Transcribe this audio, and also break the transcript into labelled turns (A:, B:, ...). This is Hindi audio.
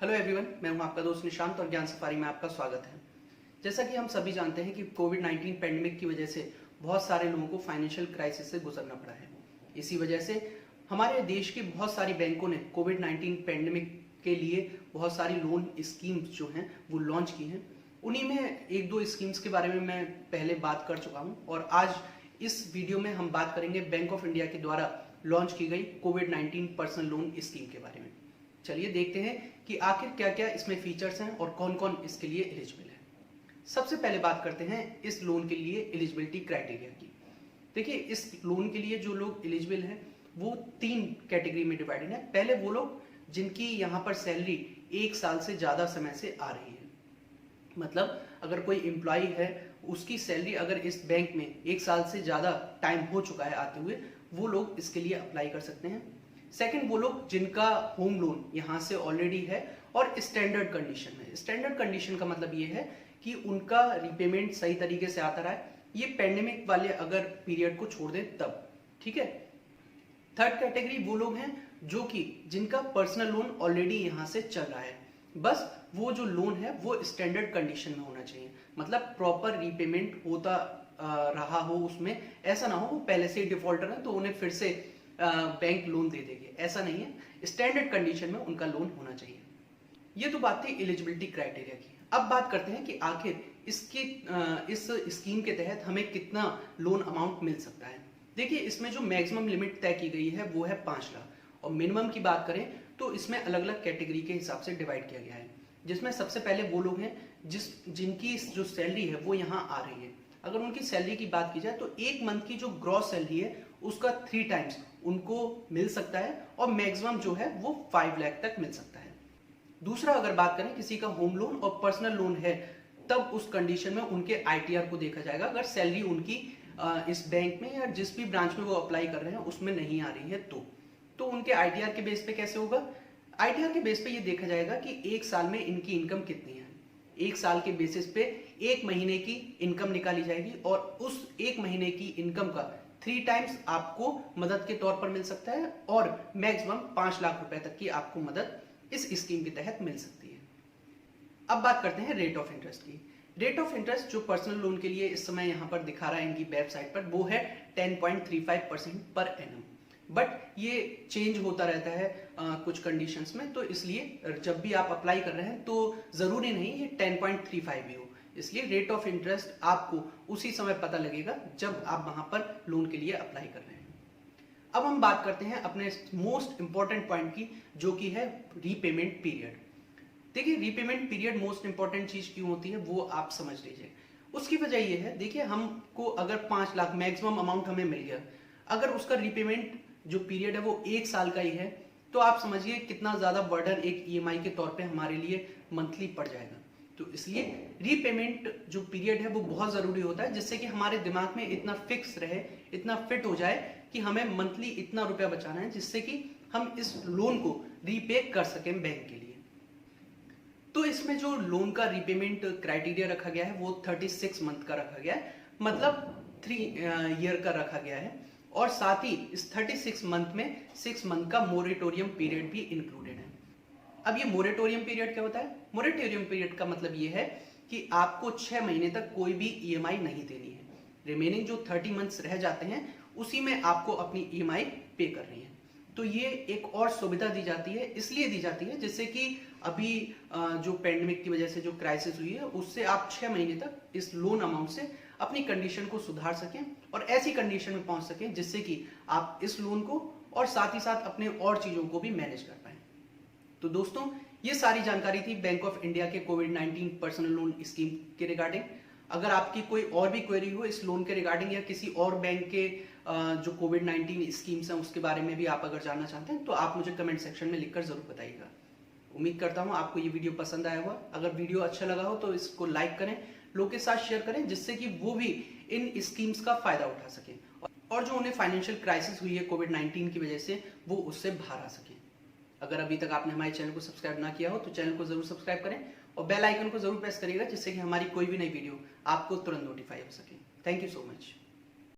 A: हेलो एवरीवन, मैं हूं आपका दोस्त निशांत और ज्ञान सफारी में आपका स्वागत है। जैसा कि हम सभी जानते हैं कि कोविड-19 पैंडेमिक की वजह से बहुत सारे लोगों को फाइनेंशियल क्राइसिस से गुजरना पड़ा है। इसी वजह से हमारे देश की बहुत सारी बैंकों ने कोविड-19 पैंडेमिक के लिए बहुत सारी लोन स्कीम्स जो हैं वो लॉन्च की हैं। उन्हीं में एक दो स्कीम्स के बारे में मैं पहले बात कर चुका हूं और आज इस वीडियो में हम बात करेंगे बैंक ऑफ इंडिया के द्वारा लॉन्च की गई कोविड-19 पर्सनल लोन स्कीम के बारे में। चलिए देखते हैं कि आखिर क्या क्या इसमें फीचर्स हैं और कौन कौन इसके लिए एलिजिबल है। सबसे पहले बात करते हैं इस लोन के लिए एलिजिबिलिटी क्राइटेरिया की। देखिए, इस लोन के लिए जो लोग एलिजिबल हैं वो 3 कैटेगरी में डिवाइडेड है। पहले वो लोग जिनकी यहाँ पर सैलरी 1 साल से ज्यादा समय से आ रही है, मतलब अगर कोई एम्प्लॉय है उसकी सैलरी अगर इस बैंक में 1 साल से ज्यादा टाइम हो चुका है आते हुए, वो लोग इसके लिए अप्लाई कर सकते हैं। सेकंड, वो लोग जिनका होम लोन यहाँ से ऑलरेडी है और स्टैंडर्ड कंडीशन में। स्टैंडर्ड कंडीशन का मतलब ये है कि उनका रीपेमेंट सही तरीके से आता रहा है, ये पैंडेमिक वाले अगर पीरियड को छोड़ दें तब, ठीक है। थर्ड कैटेगरी वो लोग हैं जो कि जिनका पर्सनल लोन ऑलरेडी यहाँ से चल रहा है, बस वो जो लोन है वो स्टैंडर्ड कंडीशन में होना चाहिए, मतलब प्रॉपर रीपेमेंट होता रहा हो, उसमें ऐसा ना हो वो पहले से ही डिफॉल्टर है तो उन्हें फिर से बैंक लोन दे देगी, ऐसा नहीं है। स्टैंडर्ड कंडीशन में उनका लोन होना चाहिए। ये तो बात थी एलिजिबिलिटी क्राइटेरिया की। अब बात करते हैं कि आखिर इस स्कीम के तहत हमें कितना लोन अमाउंट मिल सकता है। देखिए, इसमें जो मैक्सिमम लिमिट तय की गई है वो है 5 लाख और मिनिमम की बात करें तो इसमें अलग अलग कैटेगरी के हिसाब से डिवाइड किया गया है, जिसमें सबसे पहले वो लोग हैं जिनकी जो सैलरी है वो यहाँ आ रही है। अगर उनकी सैलरी की बात की जाए तो एक मंथ की जो ग्रॉस सैलरी है उसका 3 टाइम्स उनको मिल सकता है और मैक्सिमम जो है वो 5 लाख तक मिल सकता है। दूसरा, अगर बात करें किसी का होम लोन और पर्सनल लोन है, तब उस कंडीशन में उनके आईटीआर को देखा जाएगा। अगर सैलरी उनकी इस बैंक में या जिस भी ब्रांच में वो अप्लाई कर रहे हैं उसमें नहीं आ रही है तो उनके आईटीआर के बेस पे कैसे होगा? आईटीआर के बेस पे ये देखा जाएगा कि 1 साल में इनकी इनकम कितनी है। 1 साल के बेसिस पे 1 महीने की इनकम निकाली जाएगी और उस 1 महीने की इनकम का 3 टाइम्स आपको मदद के तौर पर मिल सकता है और मैक्सिमम 5 लाख रुपए तक की आपको मदद इस स्कीम के तहत मिल सकती है। अब बात करते हैं रेट ऑफ इंटरेस्ट की। रेट ऑफ इंटरेस्ट जो पर्सनल लोन के लिए इस समय यहाँ पर दिखा रहा है इनकी वेबसाइट पर, वो है 10.35% पर एनम, बट ये चेंज होता रहता है कुछ कंडीशंस में, तो इसलिए जब भी आप अप्लाई कर रहे हैं तो जरूरी नहीं ये 10.35 ही हो, इसलिए रेट ऑफ इंटरेस्ट आपको उसी समय पता लगेगा जब आप वहां पर लोन के लिए अप्लाई कर रहे हैं। अब हम बात करते हैं अपने मोस्ट इंपॉर्टेंट पॉइंट की, जो कि है रीपेमेंट पीरियड। देखिए, रीपेमेंट पीरियड मोस्ट इंपॉर्टेंट चीज क्यों होती है वो आप समझ लीजिए। उसकी वजह ये है, देखिए हमको अगर 5 लाख मैक्सिमम अमाउंट हमें मिल गया, अगर उसका रीपेमेंट जो पीरियड है वो 1 साल का ही है, तो आप समझिए कितना ज्यादा बर्डन एक ईएमआई के तौर पे हमारे लिए मंथली पड़ जाएगा। तो इसलिए रीपेमेंट जो पीरियड है वो बहुत जरूरी होता है, जिससे कि हमारे दिमाग में इतना फिक्स रहे, इतना फिट हो जाए कि हमें मंथली इतना रुपया बचाना है, जिससे कि हम इस लोन को रीपे कर सकें बैंक के लिए। तो इसमें जो लोन का रीपेमेंट क्राइटेरिया रखा गया है वो 36 मंथ का रखा गया है, मतलब 3 ईयर का रखा गया है और साथ ही इस 36 मंथ में 6 मंथ का मोरेटोरियम पीरियड भी इंक्लूडेड है। अब ये मोरेटोरियम पीरियड क्या होता है? मोरेटोरियम पीरियड का मतलब ये है कि आपको 6 महीने तक कोई भी ईएमआई नहीं देनी है। रिमेनिंग जो 30 मंथ्स रह जाते हैं उसी में आपको अपनी ईएमआई पे करनी है। तो ये एक और सुविधा दी जाती है, इसलिए दी जाती है जिससे कि अभी जो पैंडेमिक की वजह से जो क्राइसिस हुई है उससे आप 6 महीने तक इस लोन अमाउंट से अपनी कंडीशन को सुधार सकें और ऐसी कंडीशन में पहुंच सकें जिससे कि आप इस लोन को और साथ ही साथ अपने और चीजों को भी मैनेज कर पाए। तो दोस्तों, ये सारी जानकारी थी बैंक ऑफ इंडिया के कोविड-19 पर्सनल लोन स्कीम के रिगार्डिंग। अगर आपकी कोई और भी क्वेरी हो इस लोन के रिगार्डिंग या किसी और बैंक के जो कोविड-19 स्कीम्स हैं उसके बारे में भी आप अगर जानना चाहते हैं तो आप मुझे कमेंट सेक्शन में लिखकर जरूर बताइएगा। उम्मीद करता हूं आपको ये वीडियो पसंद आया होगा। अगर वीडियो अच्छा लगा हो तो इसको लाइक करें, लोगों के साथ शेयर करें, जिससे कि वो भी इन स्कीम्स का फायदा उठा सके और जो उन्हें फाइनेंशियल क्राइसिस हुई है कोविड-19 की वजह से वो उससे बाहर आ सके। अगर अभी तक आपने हमारे चैनल को सब्सक्राइब ना किया हो तो चैनल को जरूर सब्सक्राइब करें और बेल आइकन को जरूर प्रेस करिएगा, जिससे कि हमारी कोई भी नई वीडियो आपको तुरंत नोटिफाई हो सके। Thank you so much.